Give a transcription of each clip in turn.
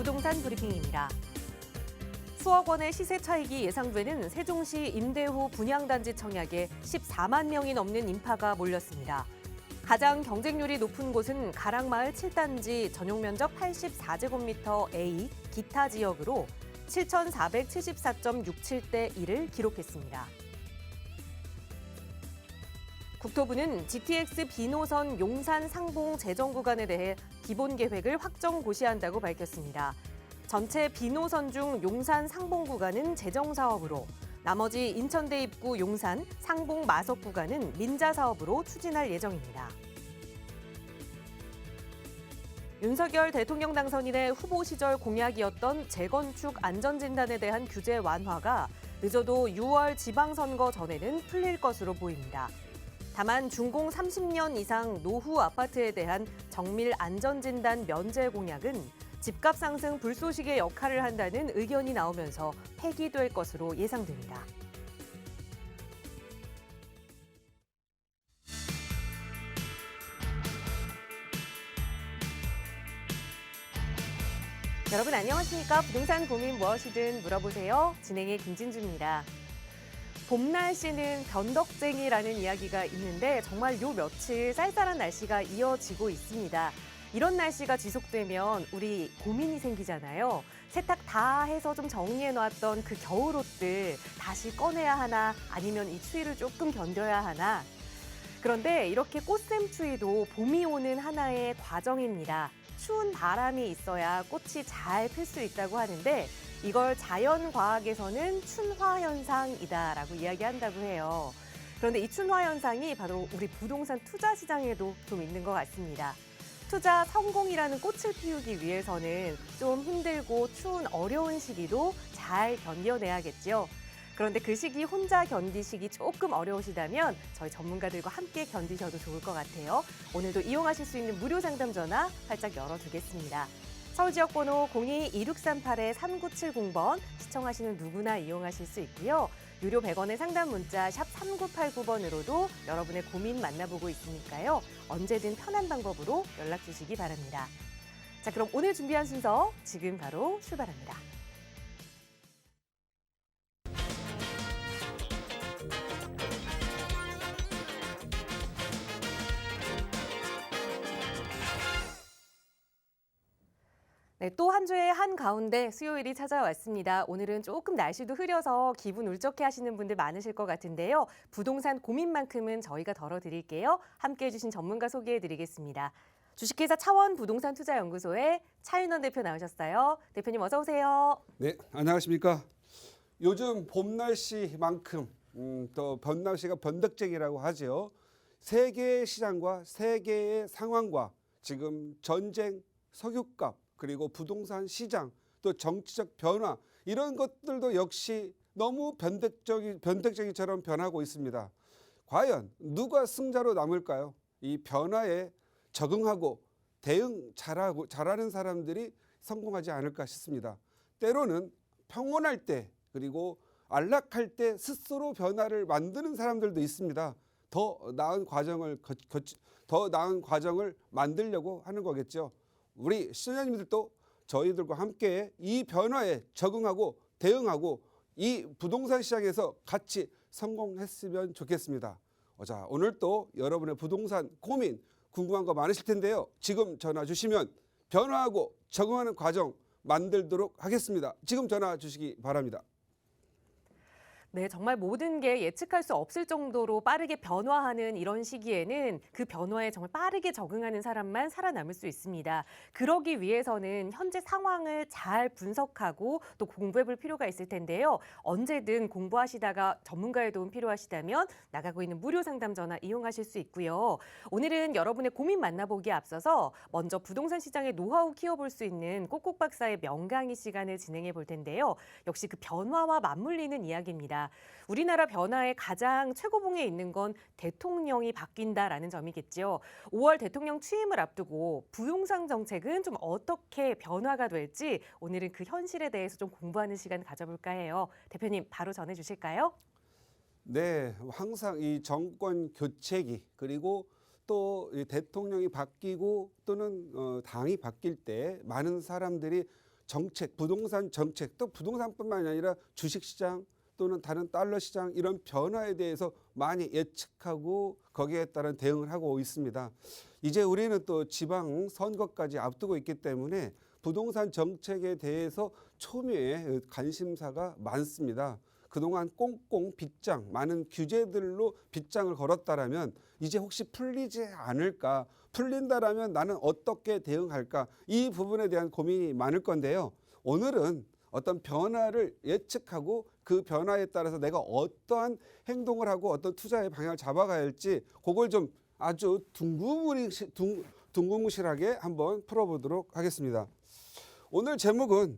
부동산 브리핑입니다. 수억 원의 시세 차익이 예상되는 세종시 임대호 분양단지 청약에 14만 명이 넘는 인파가 몰렸습니다. 가장 경쟁률이 높은 곳은 가락마을 7단지 전용 면적 84제곱미터 A 기타 지역으로 7,474.67대 1을 기록했습니다. 국토부는 GTX B노선 용산 상봉 재정 구간에 대해 기본 계획을 확정 고시한다고 밝혔습니다. 전체 B노선 중 용산 상봉 구간은 재정 사업으로, 나머지 인천대 입구 용산 상봉 마석 구간은 민자 사업으로 추진할 예정입니다. 윤석열 대통령 당선인의 후보 시절 공약이었던 재건축 안전진단에 대한 규제 완화가 늦어도 6월 지방선거 전에는 풀릴 것으로 보입니다. 다만 준공 30년 이상 노후 아파트에 대한 정밀 안전진단 면제 공약은 집값 상승 불쏘시개 역할을 한다는 의견이 나오면서 폐기될 것으로 예상됩니다. 여러분 안녕하십니까? 부동산 고민 무엇이든 물어보세요. 진행의 김진주입니다. 봄 날씨는 변덕쟁이라는 이야기가 있는데 정말 요 며칠 쌀쌀한 날씨가 이어지고 있습니다. 이런 날씨가 지속되면 우리 고민이 생기잖아요. 세탁 다 해서 좀 정리해놨던 그 겨울옷들 다시 꺼내야 하나 아니면 이 추위를 조금 견뎌야 하나. 그런데 이렇게 꽃샘추위도 봄이 오는 하나의 과정입니다. 추운 바람이 있어야 꽃이 잘 필 수 있다고 하는데 이걸 자연과학에서는 춘화현상이다라고 이야기한다고 해요. 그런데 이 춘화현상이 바로 우리 부동산 투자 시장에도 좀 있는 것 같습니다. 투자 성공이라는 꽃을 피우기 위해서는 좀 힘들고 추운 어려운 시기도 잘 견뎌내야겠죠. 그런데 그 시기 혼자 견디시기 조금 어려우시다면 저희 전문가들과 함께 견디셔도 좋을 것 같아요. 오늘도 이용하실 수 있는 무료 상담 전화 활짝 열어두겠습니다. 서울 지역번호 02-2638-3970번 시청하시는 누구나 이용하실 수 있고요. 유료 100원의 상담 문자 샵 3989번으로도 여러분의 고민 만나보고 있으니까요. 언제든 편한 방법으로 연락 주시기 바랍니다. 자, 그럼 오늘 준비한 순서 지금 바로 출발합니다. 네, 또 한 주의 한가운데 수요일이 찾아왔습니다. 오늘은 조금 날씨도 흐려서 기분 울적해 하시는 분들 많으실 것 같은데요. 부동산 고민만큼은 저희가 덜어드릴게요. 함께해 주신 전문가 소개해드리겠습니다. 주식회사 차원 부동산 투자연구소의 차윤원 대표 나오셨어요. 대표님 어서 오세요. 네, 안녕하십니까. 요즘 봄 날씨만큼 또 변날씨가 변덕쟁이라고 하죠. 세계의 시장과 세계의 상황과 지금 전쟁, 석유값, 그리고 부동산 시장, 또 정치적 변화 이런 것들도 역시 너무 변덕쟁이처럼 변하고 있습니다. 과연 누가 승자로 남을까요? 이 변화에 적응하고 대응 잘하는 사람들이 성공하지 않을까 싶습니다. 때로는 평온할 때 그리고 안락할 때 스스로 변화를 만드는 사람들도 있습니다. 더 나은 과정을 만들려고 하는 거겠죠. 우리 시청자님들도 저희들과 함께 이 변화에 적응하고 대응하고 이 부동산 시장에서 같이 성공했으면 좋겠습니다. 자, 오늘 또 여러분의 부동산 고민 궁금한 거 많으실 텐데요. 지금 전화 주시면 변화하고 적응하는 과정 만들도록 하겠습니다. 지금 전화 주시기 바랍니다. 네, 정말 모든 게 예측할 수 없을 정도로 빠르게 변화하는 이런 시기에는 그 변화에 정말 빠르게 적응하는 사람만 살아남을 수 있습니다. 그러기 위해서는 현재 상황을 잘 분석하고 또 공부해 볼 필요가 있을 텐데요. 언제든 공부하시다가 전문가의 도움 필요하시다면 나가고 있는 무료 상담 전화 이용하실 수 있고요. 오늘은 여러분의 고민 만나보기에 앞서서 먼저 부동산 시장의 노하우 키워볼 수 있는 꼭꼭 박사의 명강의 시간을 진행해 볼 텐데요. 역시 그 변화와 맞물리는 이야기입니다. 우리나라 변화의 가장 최고봉에 있는 건 대통령이 바뀐다라는 점이겠죠. 5월 대통령 취임을 앞두고 부동산 정책은 좀 어떻게 변화가 될지 오늘은 그 현실에 대해서 좀 공부하는 시간 가져볼까 해요. 대표님 바로 전해주실까요? 네, 항상 이 정권 교체기 그리고 또 대통령이 바뀌고 또는 당이 바뀔 때 많은 사람들이 정책, 부동산 정책, 또 부동산뿐만이 아니라 주식시장 또는 다른 달러 시장 이런 변화에 대해서 많이 예측하고 거기에 따른 대응을 하고 있습니다. 이제 우리는 또 지방 선거까지 앞두고 있기 때문에 부동산 정책에 대해서 초미의 관심사가 많습니다. 그동안 꽁꽁 빗장, 많은 규제들로 빗장을 걸었다라면 이제 혹시 풀리지 않을까? 풀린다라면 나는 어떻게 대응할까? 이 부분에 대한 고민이 많을 건데요. 오늘은 어떤 변화를 예측하고 그 변화에 따라서 내가 어떠한 행동을 하고 어떤 투자의 방향을 잡아가야 할지 그걸 좀 아주 둥그무실하게 한번 풀어보도록 하겠습니다. 오늘 제목은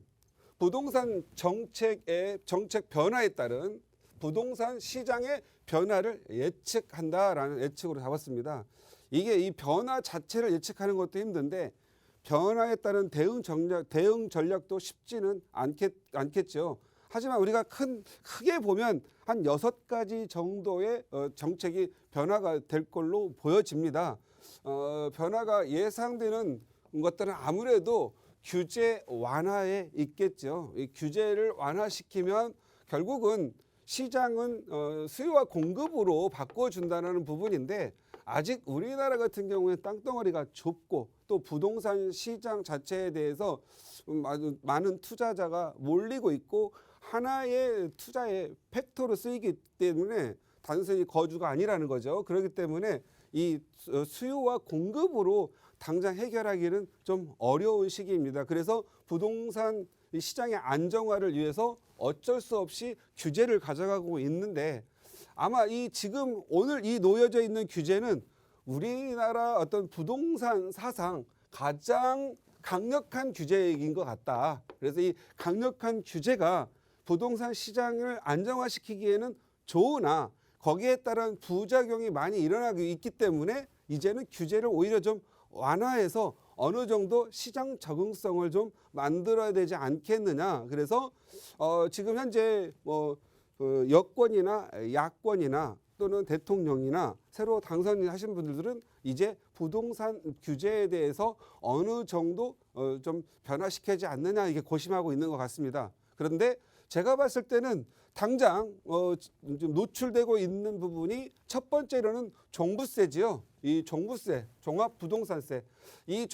부동산 정책의 정책 변화에 따른 부동산 시장의 변화를 예측한다라는 예측으로 잡았습니다. 이게 이 변화 자체를 예측하는 것도 힘든데 변화에 따른 대응 전략도 쉽지는 않겠죠. 하지만 우리가 크게 보면 한 6가지 정도의 정책이 변화가 될 걸로 보여집니다. 변화가 예상되는 것들은 아무래도 규제 완화에 있겠죠. 이 규제를 완화시키면 결국은 시장은 수요와 공급으로 바꿔준다는 부분인데 아직 우리나라 같은 경우에 땅덩어리가 좁고 또 부동산 시장 자체에 대해서 많은 투자자가 몰리고 있고 하나의 투자의 팩터로 쓰이기 때문에 단순히 거주가 아니라는 거죠. 그렇기 때문에 이 수요와 공급으로 당장 해결하기는 좀 어려운 시기입니다. 그래서 부동산 시장의 안정화를 위해서 어쩔 수 없이 규제를 가져가고 있는데 아마 이 지금 오늘 이 놓여져 있는 규제는 우리나라 어떤 부동산 사상 가장 강력한 규제인 것 같다. 그래서 이 강력한 규제가 부동산 시장을 안정화시키기에는 좋으나 거기에 따른 부작용이 많이 일어나고 있기 때문에 이제는 규제를 오히려 좀 완화해서 어느 정도 시장 적응성을 좀 만들어야 되지 않겠느냐. 그래서 지금 현재 여권이나 야권이나 또는 대통령이나 새로 당선하신 분들은 이제 부동산 규제에 대해서 어느 정도 좀 변화시키지 않느냐 이게 고심하고 있는 것 같습니다. 그런데 제가 봤을 때는 당장 좀 노출되고 있는 부분이 첫 번째로는 종부세지요. 이 종부세, 종합부동산세. 이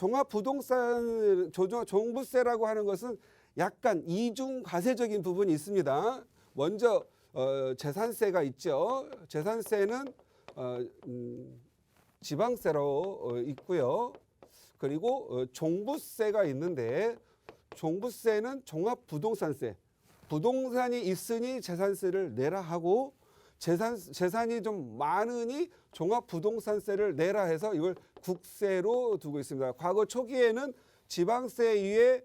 종부세라고 하는 것은 약간 이중과세적인 부분이 있습니다. 먼저 재산세가 있죠. 재산세는 지방세로 있고요. 그리고 종부세가 있는데 종부세는 종합부동산세. 부동산이 있으니 재산세를 내라 하고 재산이 좀 많으니 종합부동산세를 내라 해서 이걸 국세로 두고 있습니다. 과거 초기에는 지방세 위에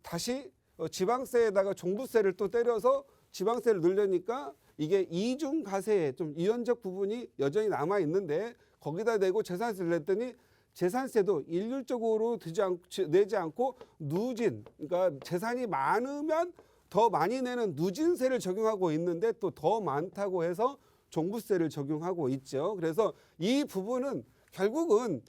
다시 지방세에다가 종부세를 또 때려서 지방세를 늘려니까 이게 이중과세의 좀 유연적 부분이 여전히 남아 있는데 거기다 대고 재산세를 냈더니 재산세도 일률적으로 내지 않고 누진, 그러니까 재산이 많으면 더 많이 내는 누진세를 적용하고 있는데 또 더 많다고 해서 종부세를 적용하고 있죠. 그래서 이 부분은 결국은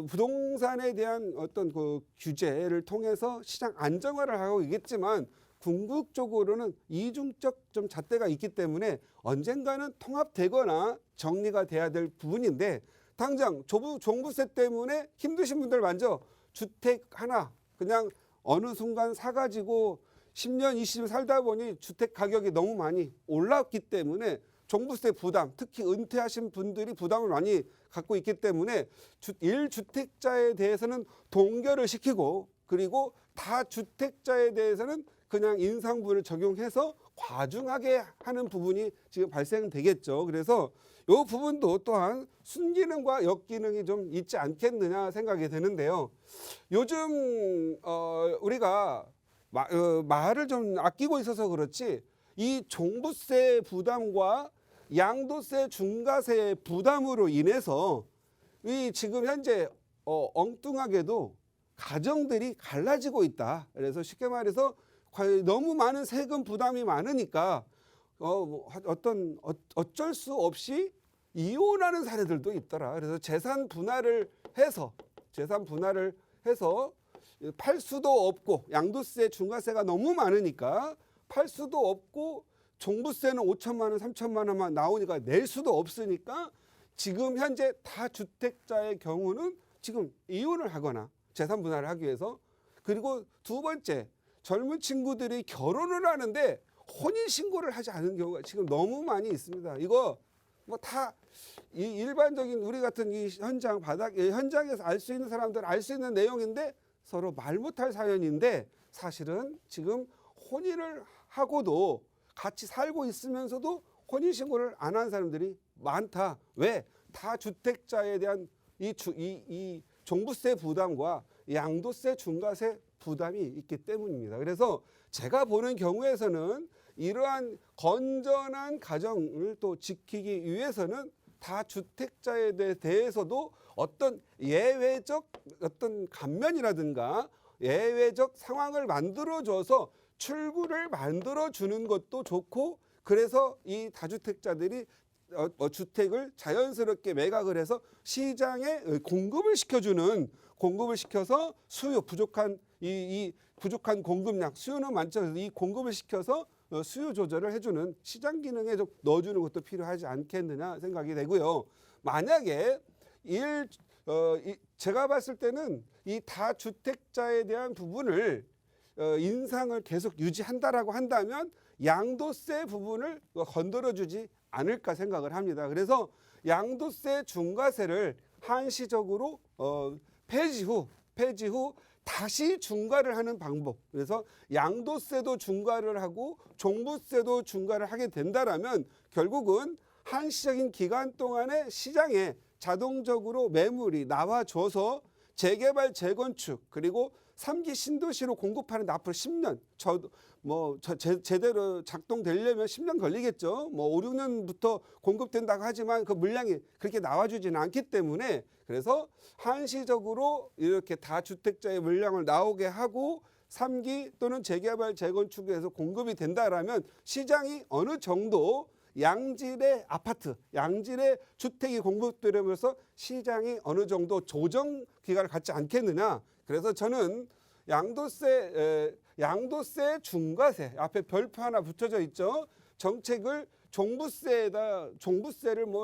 부동산에 대한 어떤 그 규제를 통해서 시장 안정화를 하고 있겠지만 궁극적으로는 이중적 좀 잣대가 있기 때문에 언젠가는 통합되거나 정리가 돼야 될 부분인데 당장 종부세 때문에 힘드신 분들 먼저 주택 하나 그냥 어느 순간 사가지고 10년, 20년 살다 보니 주택 가격이 너무 많이 올랐기 때문에 종부세 부담, 특히 은퇴하신 분들이 부담을 많이 갖고 있기 때문에 1주택자에 대해서는 동결을 시키고 그리고 다주택자에 대해서는 그냥 인상분을 적용해서 과중하게 하는 부분이 지금 발생되겠죠. 그래서 이 부분도 또한 순기능과 역기능이 좀 있지 않겠느냐 생각이 드는데요. 요즘 우리가 말을 좀 아끼고 있어서 그렇지 이 종부세 부담과 양도세 중과세 부담으로 인해서 이 지금 현재 엉뚱하게도 가정들이 갈라지고 있다. 그래서 쉽게 말해서 너무 많은 세금 부담이 많으니까 어쩔 수 없이 이혼하는 사례들도 있더라. 그래서 재산 분할을 해서 팔 수도 없고 양도세 중과세가 너무 많으니까 팔 수도 없고 종부세는 5천만 원, 3천만 원만 나오니까 낼 수도 없으니까 지금 현재 다주택자의 경우는 지금 이혼을 하거나 재산 분할을 하기 위해서 그리고 두 번째 젊은 친구들이 결혼을 하는데 혼인신고를 하지 않은 경우가 지금 너무 많이 있습니다. 이거 뭐 다 일반적인 우리 같은 이 현장에서 알 수 있는 사람들 알 수 있는 내용인데 서로 말 못할 사연인데 사실은 지금 혼인을 하고도 같이 살고 있으면서도 혼인신고를 안 한 사람들이 많다. 왜? 다주택자에 대한 이 종부세 부담과 양도세 중과세 부담이 있기 때문입니다. 그래서 제가 보는 경우에서는 이러한 건전한 가정을 또 지키기 위해서는 다주택자에 대해서도 어떤 예외적 어떤 감면이라든가 예외적 상황을 만들어줘서 출구를 만들어주는 것도 좋고 그래서 이 다주택자들이 주택을 자연스럽게 매각을 해서 시장에 공급을 시켜서 수요 부족한 이 부족한 공급량 수요는 많죠. 이 공급을 시켜서 수요 조절을 해주는 시장 기능에 좀 넣어주는 것도 필요하지 않겠느냐 생각이 되고요. 만약에 제가 봤을 때는 이 다주택자에 대한 부분을 인상을 계속 유지한다라고 한다면 양도세 부분을 건드려주지 않을까 생각을 합니다. 그래서 양도세 중과세를 한시적으로 폐지 후 다시 중과를 하는 방법. 그래서 양도세도 중과를 하고 종부세도 중과를 하게 된다라면 결국은 한시적인 기간 동안에 시장에 자동적으로 매물이 나와줘서 재개발, 재건축 그리고 3기 신도시로 공급하는데 앞으로 10년 제대로 작동되려면 10년 걸리겠죠. 5, 6년부터 공급된다고 하지만 그 물량이 그렇게 나와주지는 않기 때문에 그래서 한시적으로 이렇게 다주택자의 물량을 나오게 하고 3기 또는 재개발, 재건축에서 공급이 된다라면 시장이 어느 정도 양질의 아파트, 양질의 주택이 공급되면서 시장이 어느 정도 조정 기간을 갖지 않겠느냐. 그래서 저는 양도세 중과세 앞에 별표 하나 붙여져 있죠. 정책을 종부세를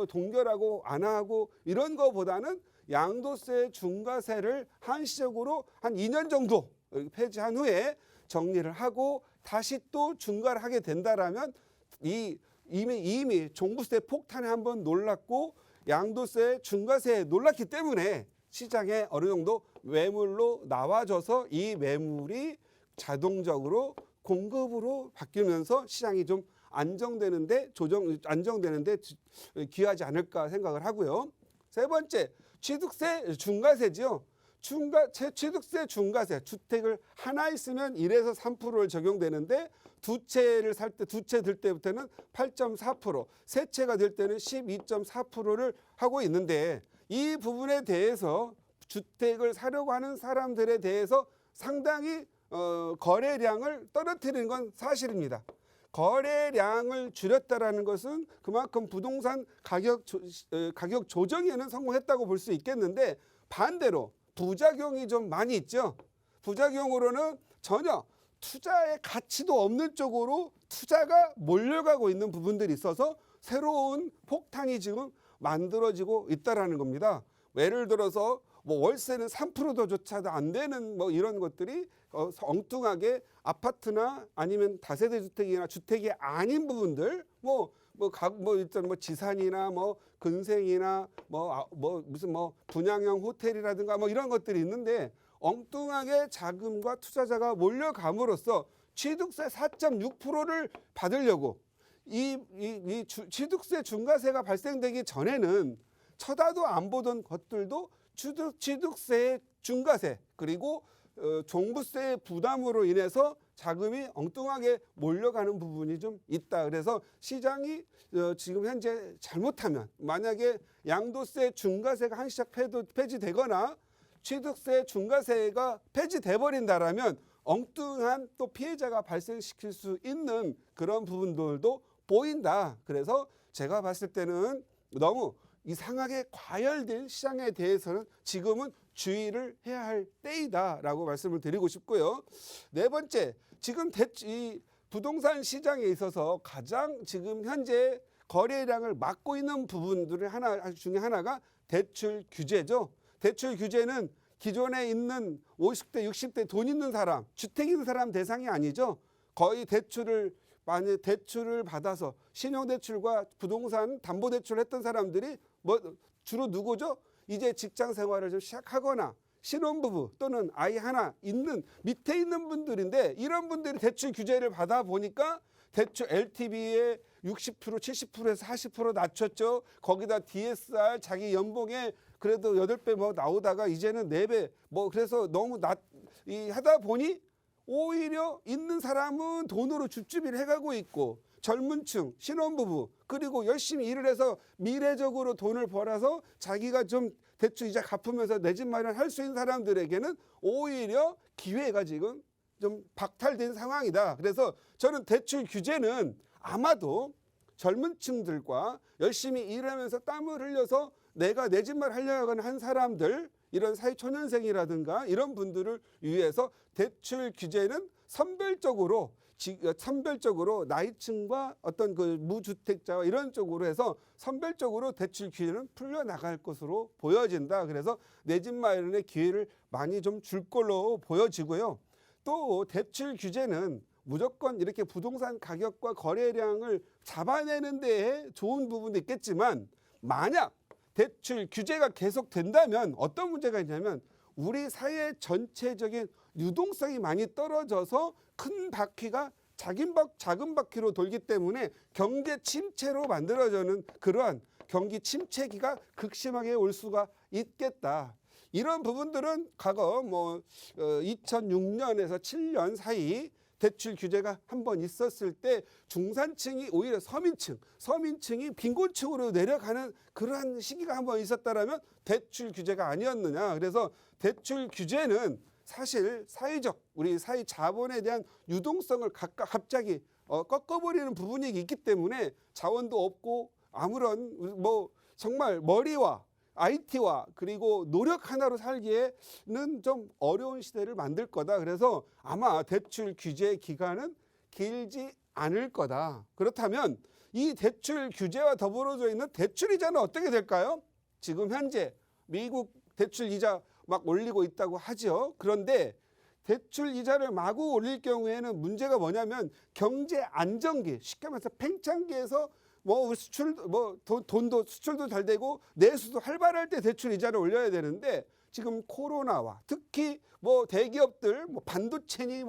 동결하고 안 하고 이런 거보다는 양도세 중과세를 한시적으로 한 2년 정도 폐지한 후에 정리를 하고 다시 또 중과를 하게 된다라면 이미 종부세 폭탄에 한번 놀랐고 양도세 중과세에 놀랐기 때문에 시장에 어느 정도 매물로 나와줘서 이 매물이 자동적으로 공급으로 바뀌면서 시장이 좀 안정되는데 기여하지 않을까 생각을 하고요. 세 번째, 취득세 중과세지요. 취득세 중과세, 주택을 하나 있으면 1에서 3%를 적용되는데 두 채를 살 때, 두 채 들 때부터는 8.4%, 세 채가 될 때는 12.4%를 하고 있는데 이 부분에 대해서 주택을 사려고 하는 사람들에 대해서 상당히 거래량을 떨어뜨리는 건 사실입니다. 거래량을 줄였다라는 것은 그만큼 부동산 가격 조정에는 성공했다고 볼 수 있겠는데 반대로 부작용이 좀 많이 있죠. 부작용으로는 전혀 투자의 가치도 없는 쪽으로 투자가 몰려가고 있는 부분들이 있어서 새로운 폭탄이 지금 만들어지고 있다라는 겁니다. 예를 들어서 월세는 3%도조차도 안 되는 이런 것들이 엉뚱하게 아파트나 아니면 다세대 주택이나 주택이 아닌 부분들 일단 지산이나 근생이나 무슨 분양형 호텔이라든가 이런 것들이 있는데 엉뚱하게 자금과 투자자가 몰려감으로써 취득세 4.6%를 받으려고 이 취득세 중과세가 발생되기 전에는 쳐다도 안 보던 것들도 취득세 중과세 그리고 종부세 부담으로 인해서 자금이 엉뚱하게 몰려가는 부분이 좀 있다. 그래서 시장이 지금 현재 잘못하면 만약에 양도세 중과세가 한시적 폐지되거나 취득세 중과세가 폐지돼 버린다라면 엉뚱한 또 피해자가 발생시킬 수 있는 그런 부분들도 보인다. 그래서 제가 봤을 때는 너무 이상하게 과열된 시장에 대해서는 지금은 주의를 해야 할 때이다라고 말씀을 드리고 싶고요. 네 번째, 지금 이 부동산 시장에 있어서 가장 지금 현재 거래량을 막고 있는 부분들 중에 하나가 대출 규제죠. 대출 규제는 기존에 있는 50대, 60대 돈 있는 사람, 주택 있는 사람 대상이 아니죠. 거의 만약 대출을 받아서 신용대출과 부동산 담보대출을 했던 사람들이 주로 누구죠? 이제 직장 생활을 좀 시작하거나 신혼부부 또는 아이 하나 있는 밑에 있는 분들인데, 이런 분들이 대출 규제를 받아 보니까 대출 LTV에 60%, 70%에서 40% 낮췄죠. 거기다 DSR 자기 연봉에 그래도 8배 나오다가 이제는 4배 그래서 너무 하다 보니 오히려 있는 사람은 돈으로 줍줍이를 해가고 있고, 젊은 층, 신혼부부, 그리고 열심히 일을 해서 미래적으로 돈을 벌어서 자기가 좀 대출 이자 갚으면서 내 집 마련할 수 있는 사람들에게는 오히려 기회가 지금 좀 박탈된 상황이다. 그래서 저는 대출 규제는 아마도 젊은 층들과 열심히 일하면서 땀을 흘려서 내가 내 집만 하려고 하는 사람들, 이런 사회초년생이라든가 이런 분들을 위해서 대출 규제는 선별적으로 나이층과 어떤 그 무주택자와 이런 쪽으로 해서 선별적으로 대출 규제는 풀려나갈 것으로 보여진다. 그래서 내 집 마련의 기회를 많이 좀 줄 걸로 보여지고요. 또 대출 규제는 무조건 이렇게 부동산 가격과 거래량을 잡아내는 데에 좋은 부분도 있겠지만, 만약 대출 규제가 계속 된다면 어떤 문제가 있냐면, 우리 사회 전체적인 유동성이 많이 떨어져서 큰 바퀴가 작은 바퀴로 돌기 때문에 경제 침체로 만들어지는 그러한 경기 침체기가 극심하게 올 수가 있겠다. 이런 부분들은 과거 2006년에서 7년 사이 대출 규제가 한번 있었을 때 중산층이 오히려 서민층이 빈곤층으로 내려가는 그러한 시기가 한번 있었다라면 대출 규제가 아니었느냐. 그래서 대출 규제는 사실 우리 사회 자본에 대한 유동성을 갑자기 꺾어버리는 부분이 있기 때문에 자원도 없고 아무런 정말 머리와 IT와 그리고 노력 하나로 살기에는 좀 어려운 시대를 만들 거다. 그래서 아마 대출 규제 기간은 길지 않을 거다. 그렇다면 이 대출 규제와 더불어져 있는 대출 이자는 어떻게 될까요? 지금 현재 미국 대출 이자 막 올리고 있다고 하죠. 그런데 대출 이자를 마구 올릴 경우에는 문제가 뭐냐면 경제 안정기, 쉽게 말해서 팽창기에서 돈도 수출도 잘 되고 내수도 활발할 때 대출 이자를 올려야 되는데, 지금 코로나와 특히 대기업들 반도체니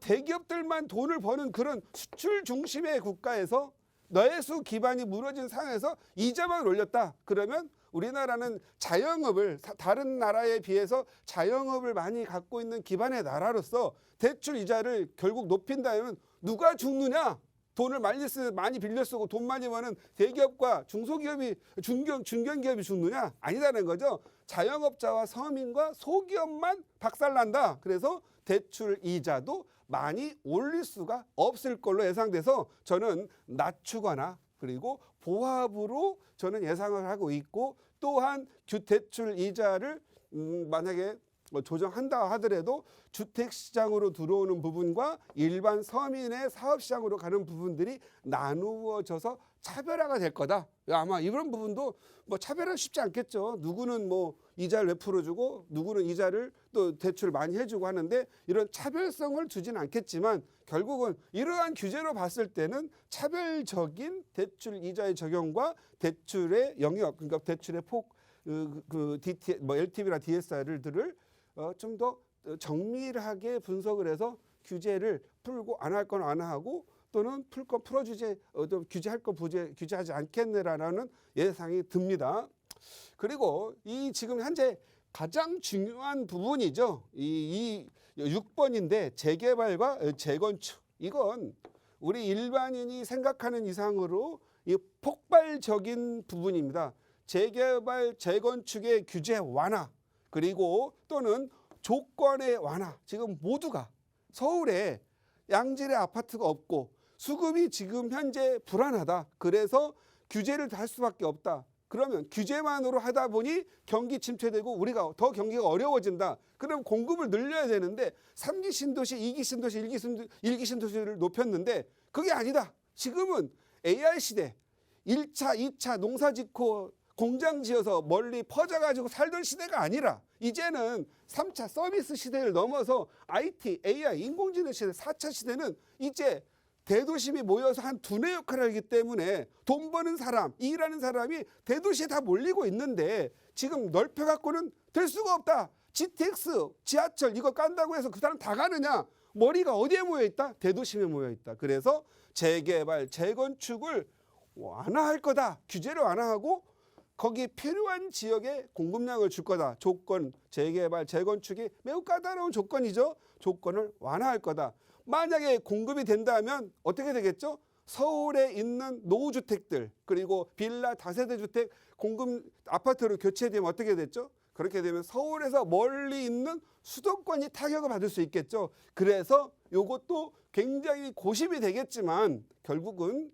대기업들만 돈을 버는 그런 수출 중심의 국가에서 내수 기반이 무너진 상황에서 이자만 올렸다. 그러면 우리나라는 자영업을 다른 나라에 비해서 자영업을 많이 갖고 있는 기반의 나라로서 대출 이자를 결국 높인다면 누가 죽느냐? 돈을 많이 빌려 쓰고 돈 많이 버는 대기업과 중소기업이 중견기업이 죽느냐? 아니다는 거죠. 자영업자와 서민과 소기업만 박살난다. 그래서 대출 이자도 많이 올릴 수가 없을 걸로 예상돼서 저는 낮추거나 그리고 보합으로 저는 예상을 하고 있고, 또한 대출 이자를 만약에 조정한다 하더라도 주택시장으로 들어오는 부분과 일반 서민의 사업시장으로 가는 부분들이 나누어져서 차별화가 될 거다. 아마 이런 부분도 차별화 쉽지 않겠죠. 누구는 이자를 왜 풀어주고 누구는 이자를 또 대출 많이 해주고 하는데, 이런 차별성을 두지는 않겠지만 결국은 이러한 규제로 봤을 때는 차별적인 대출 이자의 적용과 대출의 영역, 그러니까 대출의 폭, LTV나 DSR들을 좀 더 정밀하게 분석을 해서 규제를 풀고 안 할 건 안 하고, 또는 풀 건 풀어주지 규제할 건 규제하지 않겠느라는 예상이 듭니다. 그리고 이 지금 현재 가장 중요한 부분이죠. 이 6번인데 재개발과 재건축. 이건 우리 일반인이 생각하는 이상으로 이 폭발적인 부분입니다. 재개발, 재건축의 규제 완화, 그리고 또는 조건의 완화. 지금 모두가 서울에 양질의 아파트가 없고 수급이 지금 현재 불안하다. 그래서 규제를 할 수밖에 없다. 그러면 규제만으로 하다 보니 경기 침체되고 우리가 더 경기가 어려워진다. 그럼 공급을 늘려야 되는데 3기 신도시, 2기 신도시, 1기 신도시를 높였는데 그게 아니다. 지금은 AI 시대, 1차, 2차 농사 짓고 공장 지어서 멀리 퍼져가지고 살던 시대가 아니라 이제는 3차 서비스 시대를 넘어서 IT, AI, 인공지능 시대, 4차 시대는 이제 대도심이 모여서 한 두뇌 역할을 하기 때문에 돈 버는 사람, 일하는 사람이 대도시에 다 몰리고 있는데 지금 넓혀갖고는 될 수가 없다. GTX, 지하철 이거 깐다고 해서 그 사람 다 가느냐? 머리가 어디에 모여 있다? 대도심에 모여 있다. 그래서 재개발, 재건축을 완화할 거다. 규제를 완화하고 거기 필요한 지역에 공급량을 줄 거다. 조건, 재개발, 재건축이 매우 까다로운 조건이죠. 조건을 완화할 거다. 만약에 공급이 된다면 어떻게 되겠죠? 서울에 있는 노후주택들 그리고 빌라 다세대 주택 공급 아파트로 교체되면 어떻게 됐죠? 그렇게 되면 서울에서 멀리 있는 수도권이 타격을 받을 수 있겠죠. 그래서 이것도 굉장히 고심이 되겠지만 결국은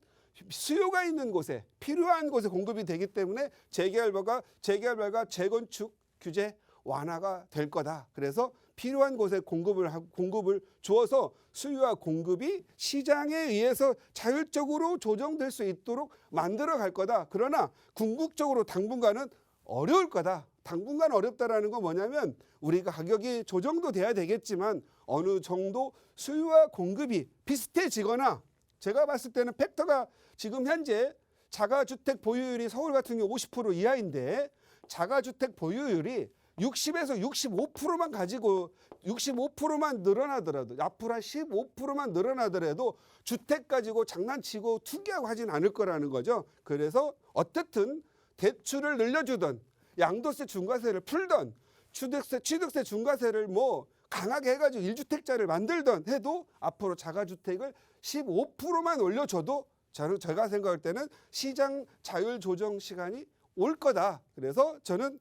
수요가 있는 곳에 필요한 곳에 공급이 되기 때문에 재개발과 재건축 규제 완화가 될 거다. 그래서 필요한 곳에 공급을 주어서 수요와 공급이 시장에 의해서 자율적으로 조정될 수 있도록 만들어 갈 거다. 그러나 궁극적으로 당분간은 어려울 거다. 당분간 어렵다라는 건 뭐냐면 우리가 가격이 조정도 돼야 되겠지만 어느 정도 수요와 공급이 비슷해지거나 제가 봤을 때는 팩터가 지금 현재 자가주택 보유율이 서울 같은 경우 50% 이하인데 자가주택 보유율이 60에서 65%만 가지고 65%만 늘어나더라도 앞으로 한 15%만 늘어나더라도 주택 가지고 장난치고 투기하고 하진 않을 거라는 거죠. 그래서 어떻든 대출을 늘려주던 양도세 중과세를 풀던 취득세 중과세를 뭐 강하게 해가지고 1주택자를 만들던 해도 앞으로 자가주택을 15%만 올려줘도 제가 생각할 때는 시장 자율 조정 시간이 올 거다. 그래서 저는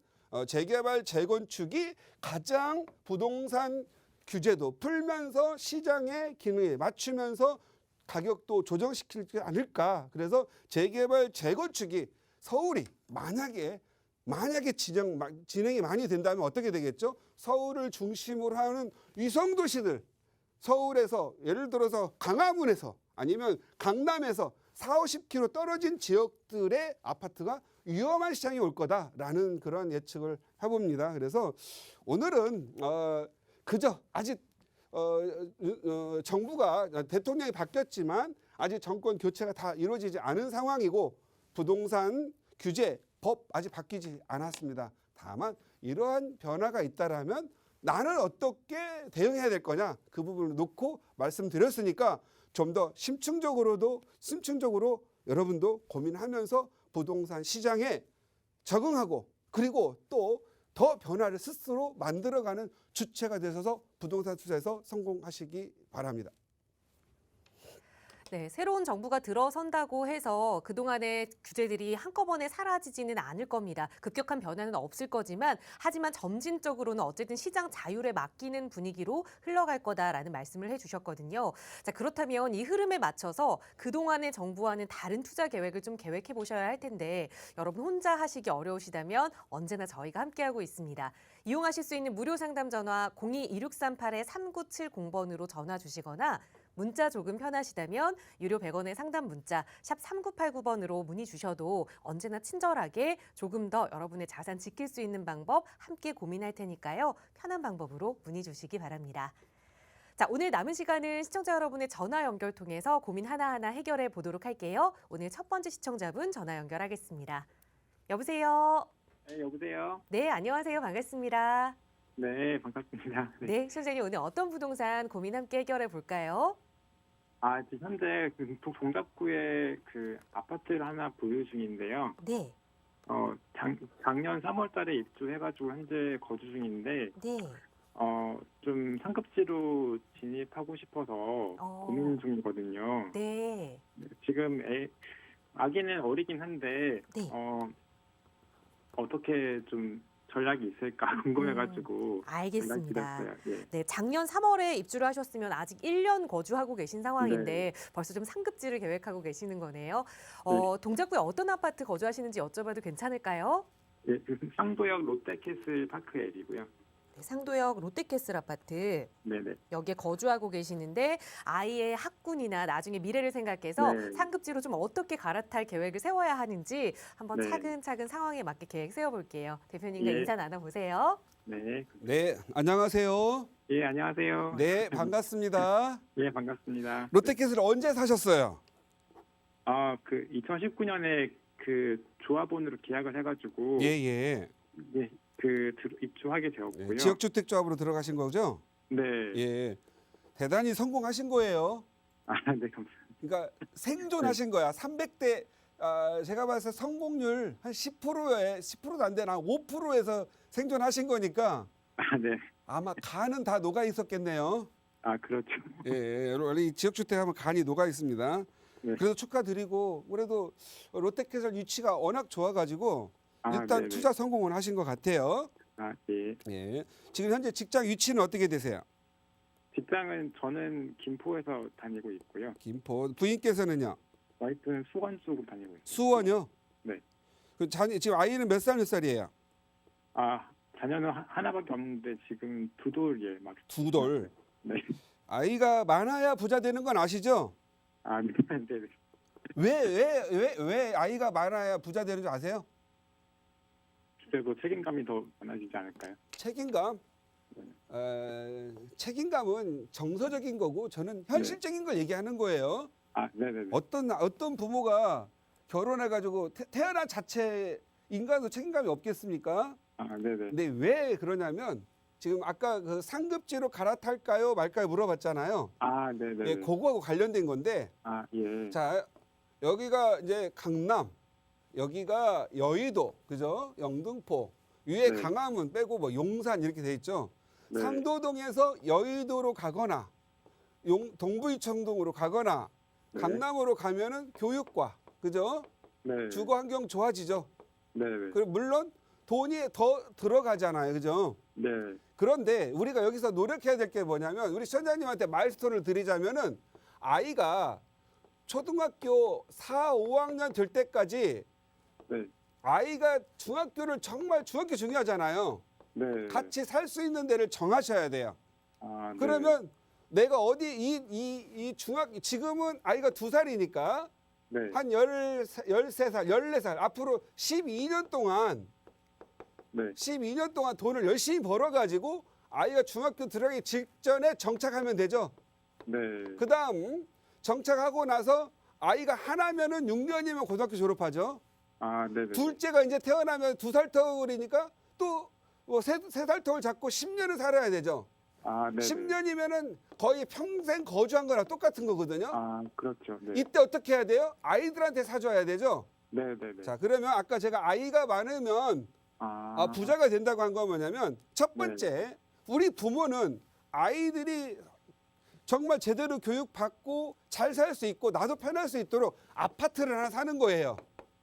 재개발, 재건축이 가장 부동산 규제도 풀면서 시장의 기능에 맞추면서 가격도 조정시키지 않을까. 그래서 재개발, 재건축이 서울이 만약에 진행이 많이 된다면 어떻게 되겠죠? 서울을 중심으로 하는 위성도시들, 서울에서 예를 들어서 강화문에서 아니면 강남에서 40-50km 떨어진 지역들의 아파트가 위험한 시장이 올 거다라는 그런 예측을 해봅니다. 그래서 오늘은 그저 아직 정부가 대통령이 바뀌었지만 아직 정권 교체가 다 이루어지지 않은 상황이고 부동산 규제 법 아직 바뀌지 않았습니다. 다만 이러한 변화가 있다라면 나는 어떻게 대응해야 될 거냐 그 부분을 놓고 말씀드렸으니까 좀 더 심층적으로 여러분도 고민하면서 부동산 시장에 적응하고 그리고 또 더 변화를 스스로 만들어가는 주체가 되셔서 부동산 투자에서 성공하시기 바랍니다. 네, 새로운 정부가 들어선다고 해서 그동안의 규제들이 한꺼번에 사라지지는 않을 겁니다. 급격한 변화는 없을 거지만 하지만 점진적으로는 어쨌든 시장 자율에 맡기는 분위기로 흘러갈 거다라는 말씀을 해주셨거든요. 자, 그렇다면 이 흐름에 맞춰서 그동안의 정부와는 다른 투자 계획을 좀 계획해 보셔야 할 텐데 여러분 혼자 하시기 어려우시다면 언제나 저희가 함께하고 있습니다. 이용하실 수 있는 무료 상담 전화 02-2638-3970번으로 전화 주시거나 문자 조금 편하시다면 유료 100원의 상담 문자 샵 3989번으로 문의 주셔도 언제나 친절하게 조금 더 여러분의 자산 지킬 수 있는 방법 함께 고민할 테니까요. 편한 방법으로 문의 주시기 바랍니다. 자, 오늘 남은 시간은 시청자 여러분의 전화 연결 통해서 고민 하나하나 해결해 보도록 할게요. 오늘 첫 번째 시청자분 전화 연결하겠습니다. 여보세요? 네, 여보세요? 네, 안녕하세요. 반갑습니다. 네, 반갑습니다. 네, 시청자님 오늘 어떤 부동산 고민 함께 해결해 볼까요? 지금 현재 그 동작구에 그 아파트를 하나 보유 중인데요. 네, 작년 3월 달에 입주해가지고 현재 거주 중인데, 네. 좀 상급지로 진입하고 싶어서 고민 중이거든요. 네, 지금 아기는 어리긴 한데, 네. 어떻게 좀 전략이 있을까 궁금해가지고 알겠습니다. 연락드렸어요. 예. 네, 작년 3월에 입주를 하셨으면 아직 1년 거주하고 계신 상황인데 벌써 좀 상급지를 계획하고 계시는 거네요. 동작구에 어떤 아파트 거주하시는지 여쭤봐도 괜찮을까요? 예, 그 상도역 롯데캐슬 파크 앱이고요. 네, 상도역 롯데캐슬 아파트 네네. 여기에 거주하고 계시는데 아이의 학군이나 나중에 미래를 생각해서 네. 상급지로 좀 어떻게 갈아탈 계획을 세워야 하는지 한번 네. 차근차근 상황에 맞게 계획 세워볼게요. 대표님과 예. 인사 나눠보세요. 네. 네, 안녕하세요. 예, 안녕하세요. 네, 반갑습니다. 예, 반갑습니다. 롯데캐슬 언제 사셨어요? 그 2019년에 그 조합원으로 계약을 해가지고 예, 예. 예, 입주하게 되었고요. 예, 지역주택조합으로 들어가신 거죠? 네. 예. 대단히 성공하신 거예요. 네, 감사합니다. 그러니까 생존하신 거야. 300대 제가 봤을 때 성공률 한 10%에 10%도 안 되나 5%에서 생존하신 거니까 네. 아마 간은 다 녹아 있었겠네요. 그렇죠. 예, 원래 이 지역주택 하면 간이 녹아 있습니다. 네. 그래도 축하드리고 그래도 롯데캐슬 위치가 워낙 좋아가지고 일단 네네. 투자 성공을 하신 것 같아요. 예. 예. 지금 현재 직장 위치는 어떻게 되세요? 직장은 저는 김포에서 다니고 있고요. 김포. 부인께서는요? 와이프는 수원 쪽으로 다니고 있어요. 수원요? 네. 그 지금 아이는 몇 살이에요? 자녀는 하나밖에 없는데 지금 두 돌 막. 두 돌. 네. 아이가 많아야 부자 되는 건 아시죠? 네. 왜 아이가 많아야 부자 되는 줄 아세요? 그래도 책임감이 더 많아지지 않을까요? 책임감. 책임감은 정서적인 거고 저는 현실적인 걸 얘기하는 거예요. 네네네. 어떤 부모가 결혼해가지고 태어난 자체 인간도 책임감이 없겠습니까? 네네. 근데 왜 그러냐면 지금 아까 그 상급지로 갈아탈까요 말까요 물어봤잖아요. 네네. 예, 그거하고 관련된 건데. 예. 자, 여기가 이제 강남, 여기가 여의도, 그죠? 영등포, 위에 네. 강화문 빼고 뭐 용산 이렇게 돼 있죠. 네. 상도동에서 여의도로 가거나 동부이청동으로 가거나 네. 강남으로 가면은 교육과, 그죠? 네. 주거 환경 좋아지죠. 네네. 그리고 물론 돈이 더 들어가잖아요, 그죠? 네. 그런데 우리가 여기서 노력해야 될 게 뭐냐면 우리 시청자님한테 마일스톤을 드리자면은 아이가 초등학교 4, 5학년 될 때까지 네. 아이가 중학교 중요하잖아요. 네. 같이 살 수 있는 데를 정하셔야 돼요. 네. 그러면 내가 어디 지금은 아이가 2살이니까 네. 한 13살, 14살 앞으로 12년 동안 네. 12년 동안 돈을 열심히 벌어가지고 아이가 중학교 들어가기 직전에 정착하면 되죠. 네. 그다음 정착하고 나서 아이가 하나면은 6년이면 고등학교 졸업하죠. 네네. 둘째가 이제 태어나면 2살 터울이니까 또 뭐 3살 터울 잡고 10년을 살아야 되죠. 네네. 10년이면은 거의 평생 거주한 거랑 똑같은 거거든요. 그렇죠. 네. 이때 어떻게 해야 돼요? 아이들한테 사줘야 되죠. 네네네. 자, 그러면 아까 제가 아이가 많으면 부자가 된다고 한 건 뭐냐면 첫 번째 우리 부모는 아이들이 정말 제대로 교육받고 잘 살 수 있고 나도 편할 수 있도록 아파트를 하나 사는 거예요.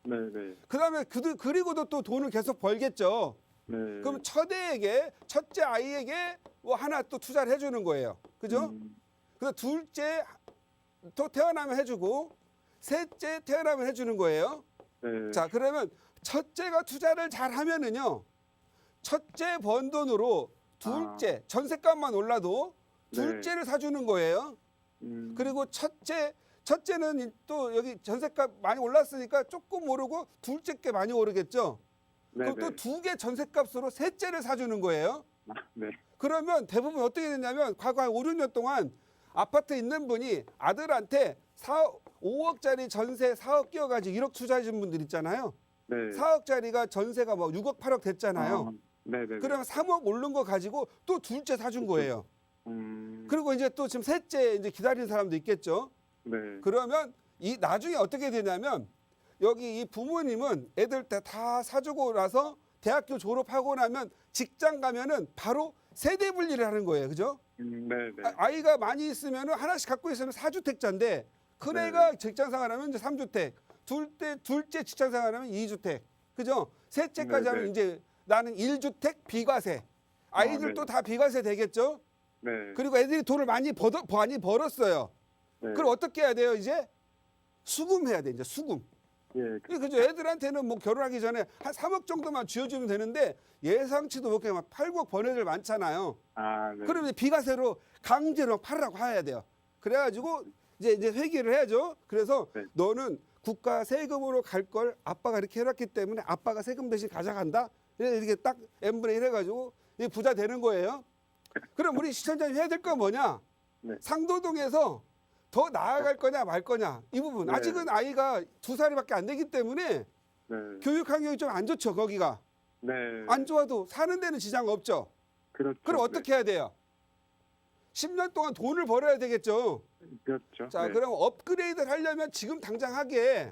네네. 그다음에 그리고도 또 돈을 계속 벌겠죠. 네. 그럼 첫째 아이에게 뭐 하나 또 투자를 해주는 거예요. 그죠? 그래서 둘째 또 태어나면 해주고 셋째 태어나면 해주는 거예요. 네. 자, 그러면 첫째가 투자를 잘 하면은요. 첫째 번 돈으로 둘째 전셋값만 올라도 둘째를 사주는 거예요. 그리고 첫째는 또 여기 전셋값 많이 올랐으니까 조금 오르고 둘째 게 많이 오르겠죠. 그럼 또 2개 전셋값으로 셋째를 사주는 거예요. 네. 그러면 대부분 어떻게 됐냐면 과거 한 5, 6년 동안 아파트 있는 분이 아들한테 5억짜리 전세 4억 끼워가지고 1억 투자하신 분들 있잖아요. 네. 4억짜리가 전세가 뭐 6억, 8억 됐잖아요. 네네. 그러면 3억 오른 거 가지고 또 둘째 사준 거예요. 그리고 이제 또 지금 셋째 이제 기다리는 사람도 있겠죠. 네. 그러면 이 나중에 어떻게 되냐면 여기 이 부모님은 애들 다 사주고 나서 대학교 졸업하고 나면 직장 가면은 바로 세대 분리를 하는 거예요. 그죠? 네네. 아이가 많이 있으면은 하나씩 갖고 있으면 4주택자인데 큰 애가 직장 생활하면 이제 3주택, 둘째 직장 생활하면 2주택. 그죠? 셋째까지 하면 이제 나는 1주택 비과세. 아이들도 네. 다 비과세 되겠죠? 네. 그리고 애들이 돈을 많이 벌었어요. 네. 그럼 어떻게 해야 돼요? 이제 수금해야 돼. 이제 수금. 예. 그죠? 애들한테는 뭐 결혼하기 전에 한 3억 정도만 쥐어주면 되는데 예상치도 못해 막 8억 번 애들 많잖아요. 아, 네. 그럼 이제 비과세로 강제로 팔으라고 해야 돼요. 그래가지고 이제 회계를 해야죠. 그래서 네. 너는 국가 세금으로 갈 걸 아빠가 이렇게 해놨기 때문에 아빠가 세금 대신 가져간다. 이렇게 딱 n분의 1 해가지고 이게 부자 되는 거예요. 그럼 우리 시청자님 해야 될 건 뭐냐? 네. 상도동에서 더 나아갈 거냐 말 거냐 이 부분. 네. 아직은 아이가 2살밖에 안 되기 때문에 네. 교육 환경이 좀 안 좋죠. 거기가 네. 안 좋아도 사는 데는 지장 없죠. 그렇죠. 그럼 어떻게 해야 돼요? 10년 동안 돈을 벌어야 되겠죠. 네. 그렇죠. 자, 네. 그럼 업그레이드를 하려면 지금 당장 하게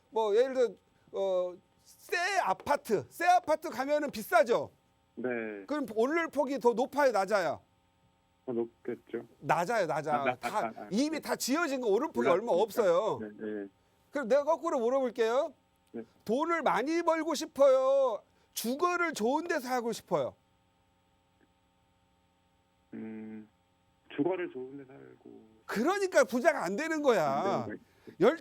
뭐 예를 들어 새 아파트 가면은 비싸죠. 네. 그럼 오늘 폭이 더 높아요, 낮아요? 더 높겠죠. 낮아요. 다 이미 다 지어진 거 오른폭이 얼마 없어요. 네. 네. 그럼 내가 거꾸로 물어볼게요. 네. 돈을 많이 벌고 싶어요? 주거를 좋은 데서 하고 싶어요? 주거를 좋은 데 살고. 그러니까 부자가 안 되는 거야.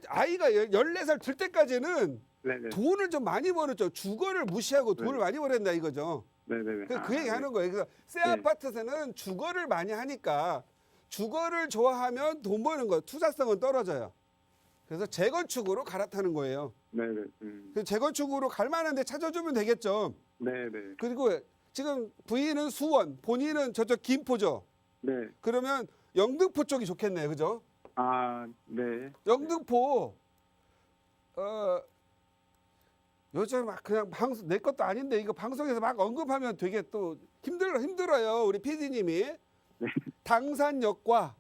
아이가 14살 될 때까지는 네. 네. 돈을 좀 많이 벌었죠. 주거를 무시하고 돈을 네. 많이 벌었다 이거죠. 네. 네. 그 얘기 하는 거예요. 그래서 새 네. 아파트에서는 주거를 많이 하니까 주거를 좋아하면 돈 버는 거 투자성은 떨어져요. 그래서 재건축으로 갈아타는 거예요. 네. 네. 그 재건축으로 갈 만한 데 찾아주면 되겠죠. 네. 네. 그리고 지금 부인은 수원, 본인은 저쪽 김포죠. 네. 그러면 영등포 쪽이 좋겠네요. 그죠? 아, 네. 영등포 요즘 막 그냥 내 것도 아닌데 이거 방송에서 막 언급하면 되게 또 힘들어요. 우리 PD님이 네. 당산역과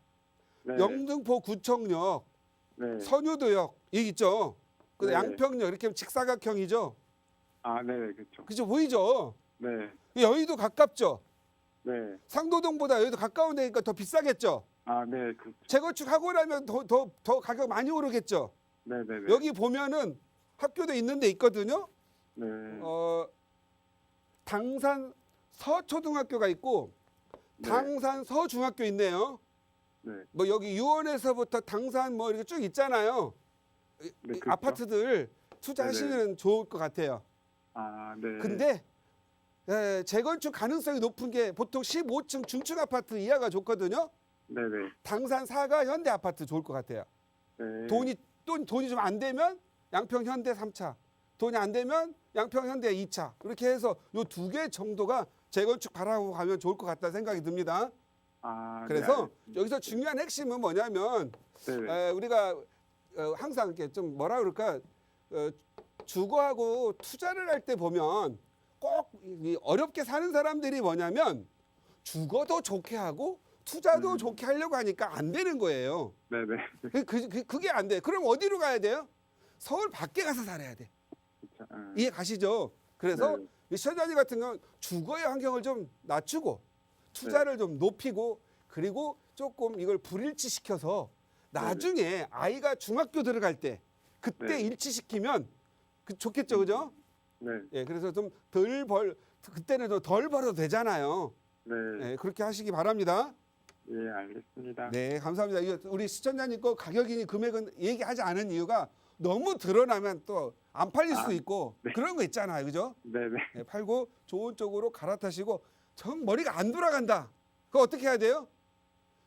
네. 영등포 구청역, 네. 선유도역 이 있죠. 그 네. 양평역 이렇게 직사각형이죠. 아, 네. 그렇죠. 그죠? 보이죠? 네. 여의도 가깝죠. 네. 상도동보다 여의도 가까운 데니까 더 비싸겠죠. 아, 네. 그렇죠. 재건축하고 나면 더 가격 많이 오르겠죠. 네. 네. 네. 여기 보면은 학교도 있는 데 있거든요. 네. 당산 서초등학교가 있고 네. 당산 서중학교 있네요. 네. 뭐 여기 유원에서부터 당산 뭐 이렇게 쭉 있잖아요. 네, 그렇죠. 아파트들 투자하시면 좋을 것 같아요. 아, 네. 근데 재건축 가능성이 높은 게 보통 15층 중층 아파트 이하가 좋거든요. 네. 네. 당산 사가 현대 아파트 좋을 것 같아요. 네. 돈이 좀 안 되면 양평 현대 3차, 돈이 안 되면 양평 현대 2차 이렇게 해서 요 2개 정도가 재건축 바라고 가면 좋을 것 같다는 생각이 듭니다. 아, 그래서 네. 여기서 중요한 핵심은 뭐냐면 네. 네. 우리가 항상 이렇게 좀 뭐라 그럴까 주거하고 투자를 할 때 보면 꼭 어렵게 사는 사람들이 뭐냐면 주거도 좋게 하고 투자도 좋게 하려고 하니까 안 되는 거예요. 네. 네. 그게 안 돼. 그럼 어디로 가야 돼요? 서울 밖에 가서 살아야 돼. 그렇죠. 아, 이해 가시죠? 그래서 네. 이 시청자님 같은 경우는 주거의 환경을 좀 낮추고 투자를 네. 좀 높이고 그리고 조금 이걸 불일치시켜서 나중에 아이가 중학교 들어갈 때 그때 네. 일치시키면 좋겠죠, 그죠? 네. 예, 그래서 좀 그때는 좀 덜 벌어도 되잖아요. 네. 예, 그렇게 하시기 바랍니다. 예, 알겠습니다. 네, 감사합니다. 이거 우리 시청자님 거 가격이니 금액은 얘기하지 않은 이유가 너무 드러나면 또 안 팔릴 수도 있고 네. 그런 거 있잖아요, 그죠? 네. 네. 네, 팔고 좋은 쪽으로 갈아타시고 정 머리가 안 돌아간다. 그거 어떻게 해야 돼요?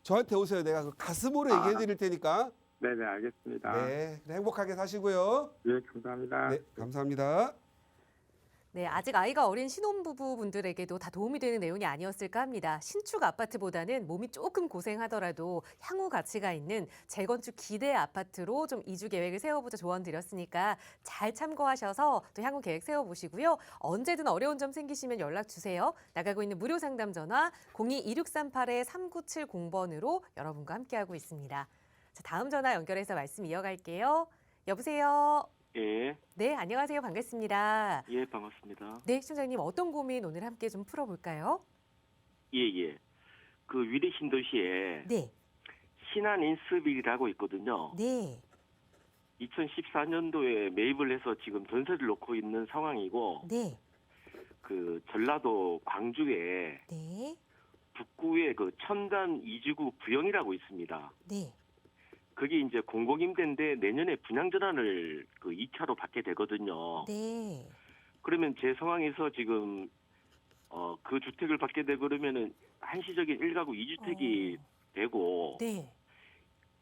저한테 오세요. 내가 그 가슴으로 얘기해 드릴 테니까. 네. 네. 알겠습니다. 네, 행복하게 사시고요. 예, 감사합니다. 네, 감사합니다. 네, 아직 아이가 어린 신혼부부분들에게도 다 도움이 되는 내용이 아니었을까 합니다. 신축 아파트보다는 몸이 조금 고생하더라도 향후 가치가 있는 재건축 기대 아파트로 좀 이주 계획을 세워보자 조언 드렸으니까 잘 참고하셔서 또 향후 계획 세워보시고요. 언제든 어려운 점 생기시면 연락 주세요. 나가고 있는 무료 상담 전화 02-2638-3970번으로 여러분과 함께하고 있습니다. 자, 다음 전화 연결해서 말씀 이어갈게요. 여보세요. 예, 네, 안녕하세요. 반갑습니다. 예, 반갑습니다. 네, 시청자님 어떤 고민 오늘 함께 좀 풀어볼까요? 예, 예. 그 위례 신도시에 네, 신한 인스빌이라고 있거든요. 네, 2014년도에 매입을 해서 지금 전세를 놓고 있는 상황이고, 네, 그 전라도 광주에 네. 북구에 그 첨단 이주구 부영이라고 있습니다. 네. 그게 이제 공공임대인데 내년에 분양 전환을 그 2차로 받게 되거든요. 네. 그러면 제 상황에서 지금 그 주택을 받게 되고 그러면은 한시적인 1가구 2주택이 되고 네.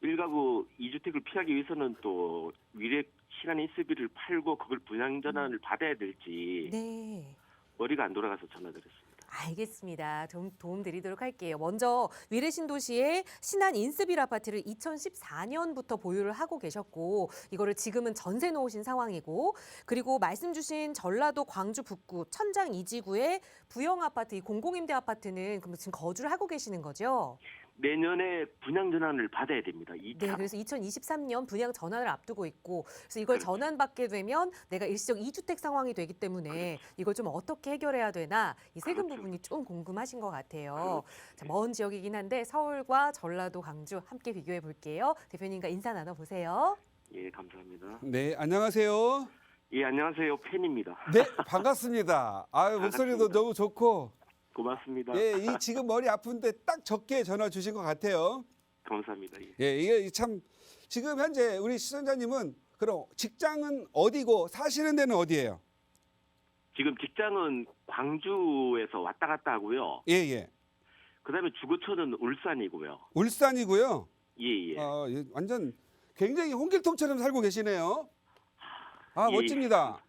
1가구 2주택을 피하기 위해서는 또 위례 신한 인수비를 팔고 그걸 분양 전환을 받아야 될지 네. 머리가 안 돌아가서 전화드렸습니다. 알겠습니다. 좀 도움 드리도록 할게요. 먼저 위례 신도시의 신한 인스빌 아파트를 2014년부터 보유를 하고 계셨고 이거를 지금은 전세 놓으신 상황이고 그리고 말씀 주신 전라도 광주 북구 천장 이지구의 부영 아파트 이 공공임대 아파트는 그럼 지금 거주를 하고 계시는 거죠? 내년에 분양 전환을 받아야 됩니다. 2차. 네, 그래서 2023년 분양 전환을 앞두고 있고 그래서 이걸 그렇죠. 전환받게 되면 내가 일시적 2주택 상황이 되기 때문에 이걸 좀 어떻게 해결해야 되나 이 세금 그렇죠. 부분이 좀 궁금하신 것 같아요. 그렇죠. 자, 먼 지역이긴 한데 서울과 전라도, 광주 함께 비교해 볼게요. 대표님과 인사 나눠보세요. 예, 감사합니다. 네, 안녕하세요. 예, 안녕하세요. 팬입니다. 네, 반갑습니다. 아유, 목소리도 반갑습니다. 너무 좋고. 고맙습니다. 예, 이 지금 머리 아픈데 딱 적게 전화 주신 것 같아요. 감사합니다. 예. 예, 이게 참 지금 현재 우리 시청자님은 그럼 직장은 어디고 사시는 데는 어디예요? 지금 직장은 광주에서 왔다 갔다 하고요. 예, 예. 그다음에 주거처는 울산이고요. 울산이고요. 예, 예. 예, 완전 굉장히 홍길동처럼 살고 계시네요. 아, 예, 멋집니다.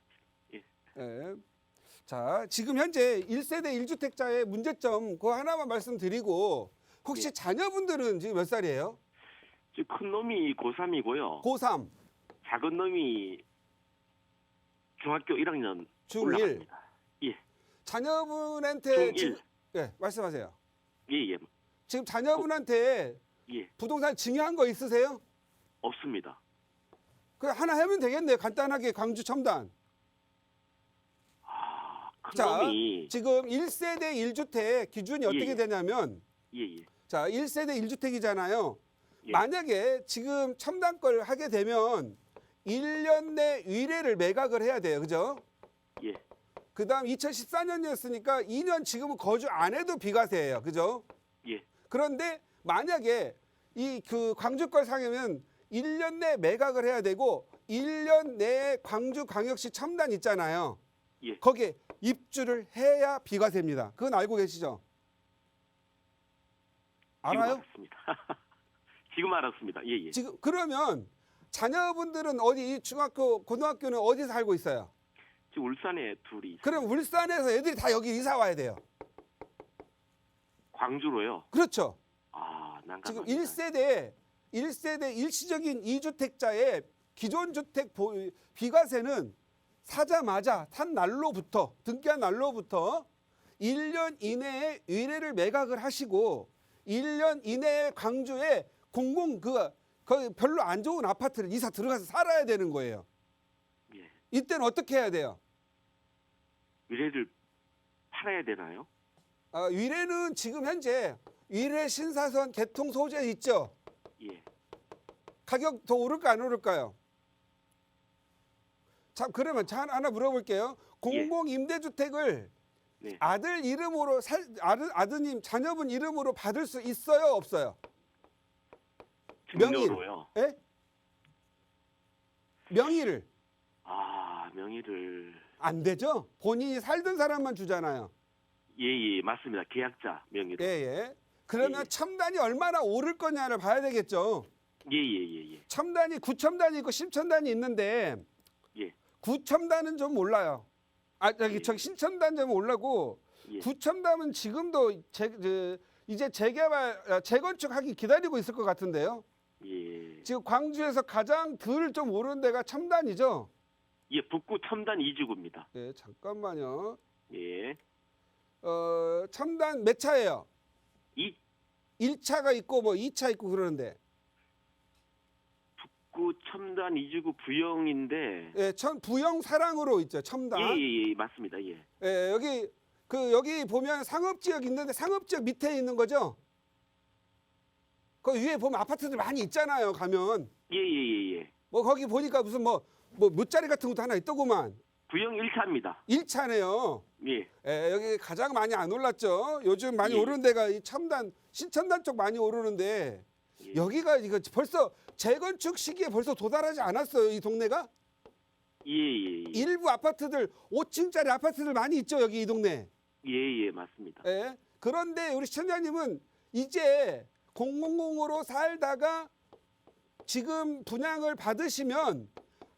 예. 예. 자, 지금 현재 1세대 1주택자의 문제점 그거 하나만 말씀드리고 혹시 예. 자녀분들은 지금 몇 살이에요? 지금 큰 놈이 고3이고요. 고3, 작은 놈이 중학교 1학년 중1. 올라갑니다. 예. 자녀분한테 중1. 지금 예, 말씀하세요. 예, 예. 지금 자녀분한테 예. 부동산 증여한 거 있으세요? 없습니다. 그 하나 하면 되겠네요. 간단하게 광주 첨단. 큰 자, 놈이 지금 1세대 1주택 기준이 어떻게 예. 되냐면 예, 예. 자, 1세대 1주택이잖아요. 예. 만약에 지금 첨단 걸 하게 되면 1년 내 위례를 매각을 해야 돼요. 그죠? 예. 그다음 2014년이었으니까 2년 지금은 거주 안 해도 비과세예요. 그죠? 예. 그런데 만약에 이 그 광주 걸 사면 1년 내 매각을 해야 되고 1년 내에 광주 광역시 첨단 있잖아요. 예. 거기에 입주를 해야 비과세입니다. 그건 알고 계시죠? 알아요? 지금 알았습니다. 지금 알았습니다. 예, 예. 지금 그러면 자녀분들은 어디 중학교, 고등학교는 어디 살고 있어요? 지금 울산에 둘이 있어요. 그럼 울산에서 애들이 다 여기 이사 와야 돼요. 광주로요. 그렇죠. 아, 지금 난감합니다. 1세대 일시적인 2주택자의 기존 주택 비과세는 사자마자 산 날로부터 등기한 날로부터 1년 이내에 위례를 매각을 하시고 1년 이내에 광주에 거기 별로 안 좋은 아파트를 이사 들어가서 살아야 되는 거예요. 예. 이때는 어떻게 해야 돼요? 미래를 팔아야 되나요? 위례는 지금 현재 위례 신사선 개통 소재 있죠? 예. 가격 더 오를까 안 오를까요? 참 그러면 하나 물어볼게요. 공공임대주택을 네. 아들 이름으로 아드님 자녀분 이름으로 받을 수 있어요 없어요? 명의. 증여로요. 예? 명의를 아, 명의를. 안 되죠? 본인이 살던 사람만 주잖아요. 예, 예, 맞습니다. 계약자 명의로. 예, 예. 그러면 예. 첨단이 얼마나 오를 거냐를 봐야 되겠죠. 예, 예, 예, 예. 첨단이 9첨단이 있고 10첨단이 있는데 예. 9첨단은 좀 올라요. 저기 신첨단 좀 올라고 예. 9첨단은 지금도 이제 재건축하기 기다리고 있을 것 같은데요. 예. 지금 광주에서 가장 덜 좀 오른 데가 첨단이죠. 예, 북구 첨단 2주구입니다. 네, 잠깐만요. 예. 첨단 몇 차예요? 이 1차가 있고 뭐 2차 있고 그러는데. 북구 첨단 2주구 부영인데. 예, 부영 사랑으로 있죠. 첨단. 예, 예, 예, 맞습니다. 예. 예, 여기 보면 상업지역 있는데 상업지역 밑에 있는 거죠? 그 위에 보면 아파트들 많이 있잖아요. 가면 예, 예, 예, 예. 뭐 거기 보니까 무슨 뭐 못자리 같은 것도 하나 있더구만. 부영 1차입니다. 1차네요. 예. 예, 여기 가장 많이 안 올랐죠. 요즘 많이 예. 오르는 데가 이 첨단, 신첨단 쪽 많이 오르는데 예. 여기가 이거 벌써 재건축 시기에 벌써 도달하지 않았어요. 이 동네가? 예, 예, 예. 일부 아파트들 5층짜리 아파트들 많이 있죠. 여기 이 동네. 예, 예, 맞습니다. 예. 그런데 우리 시청자님은 이제 000으로 살다가 지금 분양을 받으시면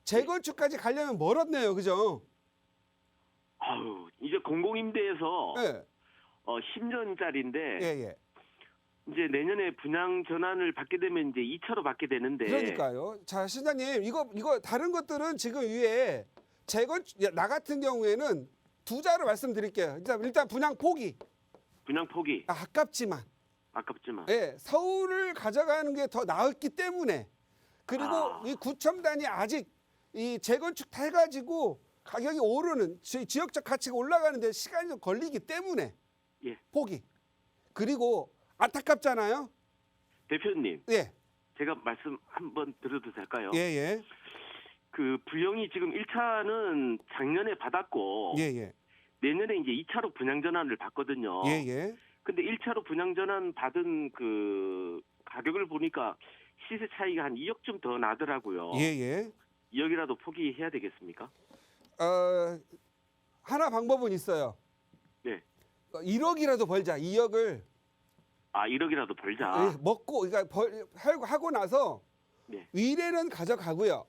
재건축까지 가려면 멀었네요. 그죠? 아유, 이제 공공임대에서 예. 10년짜리인데 예, 예. 이제 내년에 분양 전환을 받게 되면 이제 2차로 받게 되는데 그러니까요. 자, 시장님, 이거 다른 것들은 지금 위에 나 같은 경우에는 두 자로 말씀드릴게요. 일단 분양 포기. 분양 포기 아깝지만. 아깝지만 예, 서울을 가져가는 게 더 나았기 때문에. 그리고 이 구첨단이 아직 이 재건축 다 해가지고 가격이 오르는 지역적 가치가 올라가는데 시간이 좀 걸리기 때문에 예. 포기. 그리고 안타깝잖아요. 대표님 예, 제가 말씀 한번 드려도 될까요? 예, 예, 그 부영이 지금 1차는 작년에 받았고 예, 예, 내년에 이제 2차로 분양 전환을 받거든요. 예, 예. 근데 1차로 분양 전환 받은 그 가격을 보니까 시세 차이가 한 2억쯤 더 나더라고요. 예, 예. 2억이라도 포기해야 되겠습니까? 하나 방법은 있어요. 네. 1억이라도 벌자. 2억을 1억이라도 벌자. 먹고, 그러니까 하고 나서 네. 위례는 가져가고요.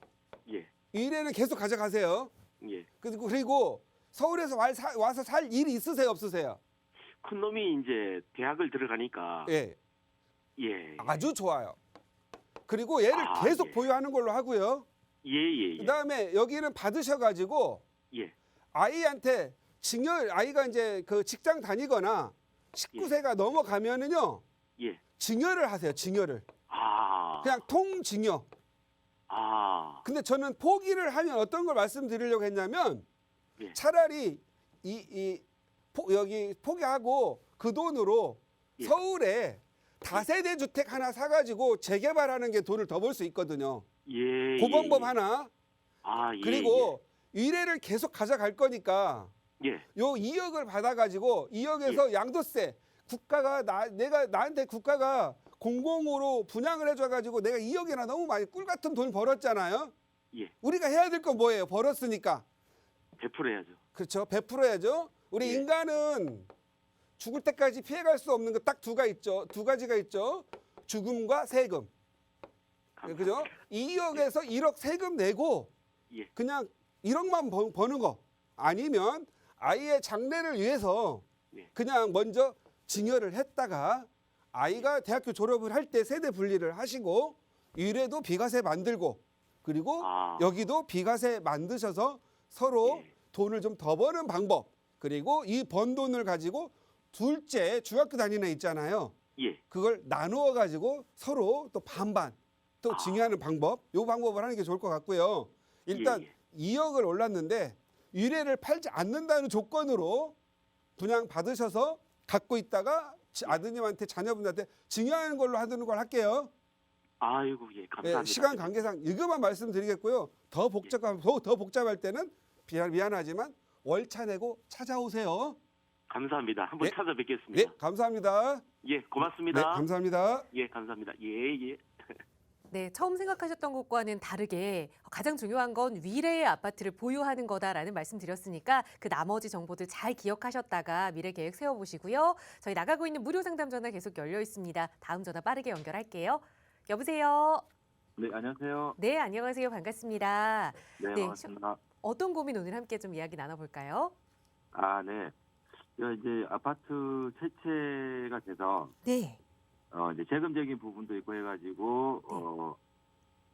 예. 위례는 계속 가져가세요. 예. 그리고 서울에서 와서 살 일이 있으세요, 없으세요? 큰 놈이 이제 대학을 들어가니까 예, 예. 아주 좋아요. 그리고 얘를 계속 예. 보유하는 걸로 하고요. 예. 그다음에 여기는 받으셔가지고 예. 아이한테 아이가 이제 그 직장 다니거나 19세가 넘어가면은요, 예. 증여를 하세요. 증여를 아. 그냥 통증여. 아. 근데 저는 포기를 하면 어떤 걸 말씀드리려고 했냐면 예. 차라리 여기 포기하고 그 돈으로 예. 서울에 다세대 주택 하나 사가지고 재개발하는 게 돈을 더 벌 수 있거든요. 예. 그 방법 하나. 예. 그리고 위례를 계속 가져갈 거니까 예. 요 2억을 받아가지고 2억에서 양도세 국가가 나한테 국가가 공공으로 분양을 해줘가지고 내가 2억이나 너무 많이 꿀 같은 돈 벌었잖아요. 예. 우리가 해야 될 건 뭐예요? 벌었으니까. 베풀어야죠. 그렇죠. 베풀어야죠. 우리 예. 인간은 죽을 때까지 피해갈 수 없는 거 딱 두 가지가 있죠. 죽음과 세금. 감사합니다. 그죠? 2억에서 1억 세금 내고 예. 그냥 1억만 버는 거. 아니면 아이의 장래를 위해서 예. 그냥 먼저 증여를 했다가 아이가 대학교 졸업을 할 때 세대 분리를 하시고 위례도 비과세 만들고 그리고 여기도 비과세 만드셔서 서로 예. 돈을 좀 더 버는 방법. 그리고 이 번 돈을 가지고 둘째 중학교 다니는 애 있잖아요. 예. 그걸 나누어 가지고 서로 또 반반 또 증여하는 방법. 요 방법을 하는 게 좋을 것 같고요. 일단 예. 2억을 올랐는데 위례를 팔지 않는다는 조건으로 분양 받으셔서 갖고 있다가 아드님한테 자녀분한테 증여하는 걸로 하는 걸 할게요. 아이고 예. 감사합니다. 시간 관계상 이것만 말씀드리겠고요. 더 복잡할 때는 미안하지만 월차 내고 찾아오세요. 감사합니다. 한번 네. 찾아뵙겠습니다. 네, 감사합니다. 예, 고맙습니다. 네, 감사합니다. 예, 감사합니다. 예. 네, 처음 생각하셨던 것과는 다르게 가장 중요한 건 위례의 아파트를 보유하는 거다라는 말씀드렸으니까 그 나머지 정보들 잘 기억하셨다가 미래 계획 세워보시고요. 저희 나가고 있는 무료 상담 전화 계속 열려 있습니다. 다음 전화 빠르게 연결할게요. 여보세요. 네, 안녕하세요. 네, 안녕하세요. 반갑습니다. 네, 네, 반갑습니다. 어떤 고민 오늘 함께 좀 이야기 나눠볼까요? 네. 제가 이제 아파트 세 채가 돼서 네. 이제 세금적인 부분도 있고 해가지고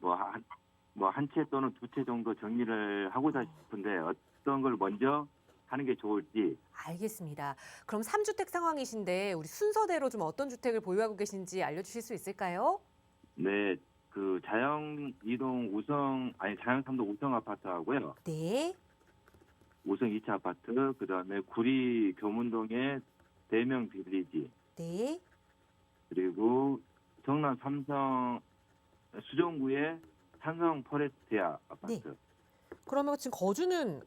한 채 또는 두 채 정도 정리를 하고자 싶은데 어떤 걸 먼저 하는 게 좋을지. 알겠습니다. 그럼 3주택 상황이신데 우리 순서대로 좀 어떤 주택을 보유하고 계신지 알려주실 수 있을까요? 네, 그 자영 3동 우성 아파트하고요. 네. 우성 2차 아파트, 그다음에 구리 교문동의 대명 빌리지, 네. 그리고 성남 삼성 수정구의 삼성 포레스티아 아파트. 네. 그러면 지금 거주는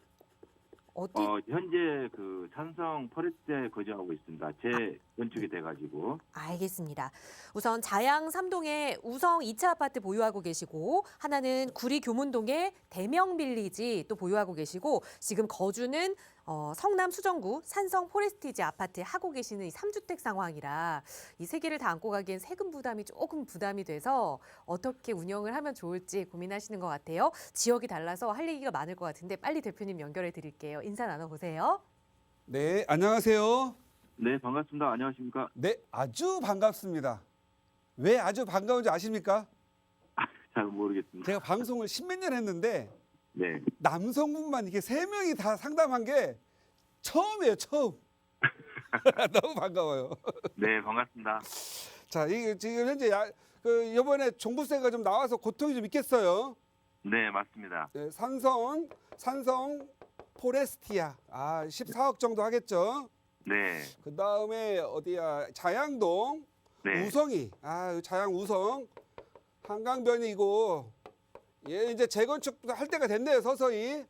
어디 현재 그 산성 포레스트에 거주하고 있습니다. 재건축이 돼가지고. 알겠습니다. 우선 자양 3동에 우성 2차 아파트 보유하고 계시고 하나는 구리 교문동에 대명 빌리지 또 보유하고 계시고 지금 거주는 성남 수정구 산성 포레스티지 아파트에 하고 계시는 이 3주택 상황이라 이 세 개를 다 안고 가기엔 세금 부담이 조금 부담이 돼서 어떻게 운영을 하면 좋을지 고민하시는 것 같아요. 지역이 달라서 할 얘기가 많을 것 같은데 빨리 대표님 연결해 드릴게요. 인사 나눠보세요. 네, 안녕하세요. 네, 반갑습니다. 안녕하십니까? 네, 아주 반갑습니다. 왜 아주 반가운지 아십니까? 잘 모르겠습니다. 제가 방송을 10몇 년 했는데 네. 남성분만 이렇게 3명이 다 상담한 게 처음이에요, 처음. 너무 반가워요. 네, 반갑습니다. 자, 이게 지금 현재 이번에 종부세가 좀 나와서 고통이 좀 있겠어요. 네, 맞습니다. 네, 산성 포레스티아. 14억 정도 하겠죠. 네. 그 다음에 어디야? 자양동, 네. 우성이. 자양 우성. 한강변이고. 예, 이제 재건축 할 때가 됐네요, 서서히.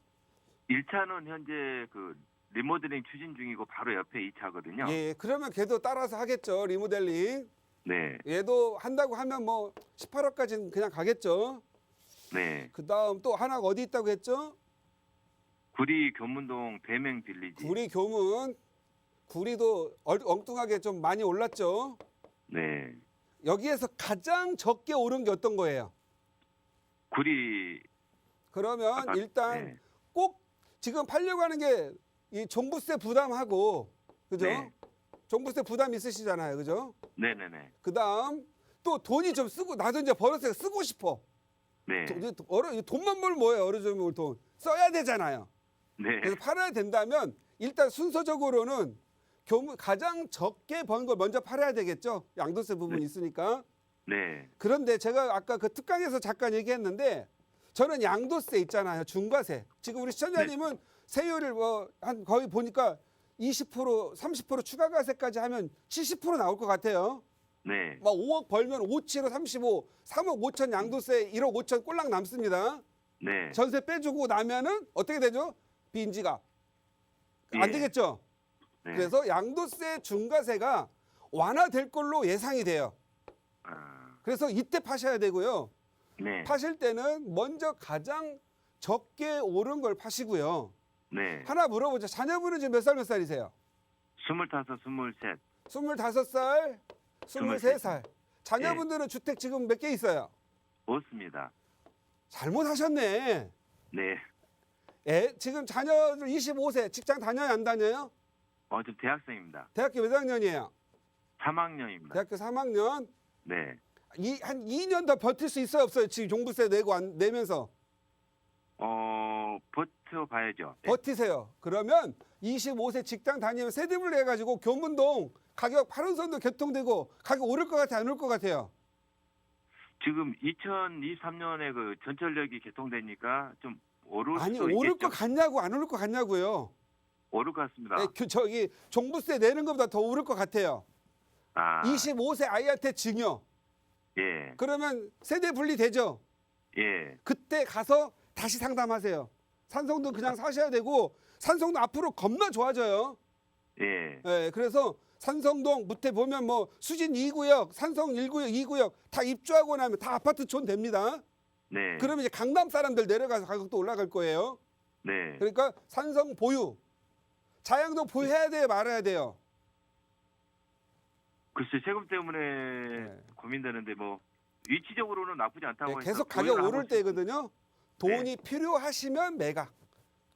1차는 현재 그 리모델링 추진 중이고 바로 옆에 2차거든요. 예, 그러면 걔도 따라서 하겠죠, 리모델링. 네. 얘도 한다고 하면 뭐 18억까지는 그냥 가겠죠. 네. 그 다음 또 하나가 어디 있다고 했죠? 구리 교문동 대명 빌리지. 구리 교문. 구리도 엉뚱하게 좀 많이 올랐죠. 네. 여기에서 가장 적게 오른 게 어떤 거예요? 구리 그러면 아까- 일단 네. 꼭 지금 팔려고 하는 게 이 종부세 부담하고, 그죠? 네. 종부세 부담 있으시잖아요, 그죠? 네, 네, 네. 그 다음 또 돈이 좀 쓰고, 나도 이제 벌었어요. 쓰고 싶어. 네. 돈만 벌면 뭐예요? 어르신 돈 써야 되잖아요. 네. 그래서 팔아야 된다면 일단 순서적으로는 가장 적게 번 걸 먼저 팔아야 되겠죠. 양도세 부분이 네. 있으니까. 있으니까. 그런데 제가 아까 그 특강에서 잠깐 얘기했는데 저는 양도세 있잖아요. 중과세. 지금 우리 시청자님은 세율을 한 거의 보니까 20%, 30% 추가과세까지 하면 70% 나올 것 같아요. 네. 막 5억 벌면 5, 7호 35, 3억 5천 양도세 1억 5천 꼴랑 남습니다. 네. 전세 빼주고 나면은 어떻게 되죠? 빈지가 안 예. 되겠죠. 네. 그래서 양도세 중과세가 완화될 걸로 예상이 돼요. 그래서 이때 파셔야 되고요. 네. 파실 때는 먼저 가장 적게 오른 걸 파시고요. 네. 하나 물어보죠. 자녀분은 지금 몇 살이세요? 25, 23. 25살, 23살. 자녀분들은 주택 지금 몇 개 있어요? 없습니다. 잘못하셨네. 네. 지금 자녀들 25세 직장 다녀요, 안 다녀요? 저 대학생입니다. 대학교 몇 학년이에요? 3학년입니다. 대학교 3학년. 네. 한 2년 더 버틸 수 있어요, 없어요? 지금 종부세 내면서. 버텨봐야죠. 네. 버티세요. 그러면 25세 직장 다니면 세대분리 해가지고 교문동 가격 8호선도 교통되고 가격 오를 것 같아요, 안 오를 것 같아요? 지금 2023년에 그 전철역이 개통되니까 좀 오를 아니, 수 오를 있겠죠. 것 같냐고 안 오를 것 같냐고요. 오를 것 같습니다. 저기 종부세 내는 것보다 더 오를 것 같아요. 아, 25세 아이한테 증여. 예, 그러면 세대 분리 되죠? 예, 그때 가서 다시 상담하세요. 산성도 그냥 사셔야 되고 산성도 앞으로 겁나 좋아져요. 예, 예, 그래서 산성동 밑에 보면 뭐 수진 2구역, 산성 1구역, 2구역 다 입주하고 나면 다 아파트 촌 됩니다. 네, 그러면 이제 강남 사람들 내려가서 가격도 올라갈 거예요. 네. 그러니까 산성 보유, 자양도 보유해야 돼요, 말아야 돼요. 글쎄 세금 때문에 네. 고민되는데 뭐 위치적으로는 나쁘지 않다고 예, 해서 계속 가격 보유를 오를 하고 때거든요. 돈이 필요하시면 매각.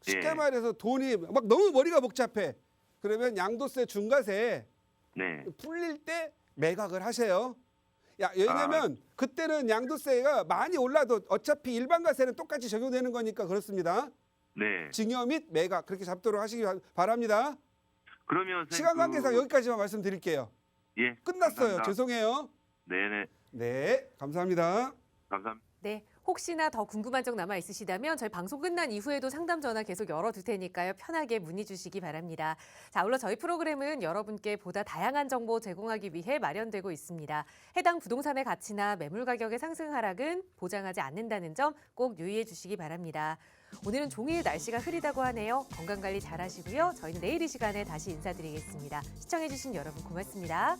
쉽게 예. 말해서 돈이 막 너무 머리가 복잡해. 그러면 양도세, 중과세 네, 풀릴 때 매각을 하세요. 왜냐면 그때는 양도세가 많이 올라도 어차피 일반과세는 똑같이 적용되는 거니까 그렇습니다. 네. 증여 및 매각 그렇게 잡도록 하시기 바랍니다. 그러면 시간 관계상 여기까지만 말씀드릴게요. 예, 끝났어요. 감사합니다. 죄송해요. 네네, 네, 감사합니다. 감사합니다. 네, 혹시나 더 궁금한 점 남아 있으시다면 저희 방송 끝난 이후에도 상담 전화 계속 열어둘 테니까요. 편하게 문의 주시기 바랍니다. 자, 아울러 저희 프로그램은 여러분께 보다 다양한 정보 제공하기 위해 마련되고 있습니다. 해당 부동산의 가치나 매물 가격의 상승 하락은 보장하지 않는다는 점 꼭 유의해 주시기 바랍니다. 오늘은 종일 날씨가 흐리다고 하네요. 건강관리 잘 하시고요. 저희는 내일 이 시간에 다시 인사드리겠습니다. 시청해주신 여러분 고맙습니다.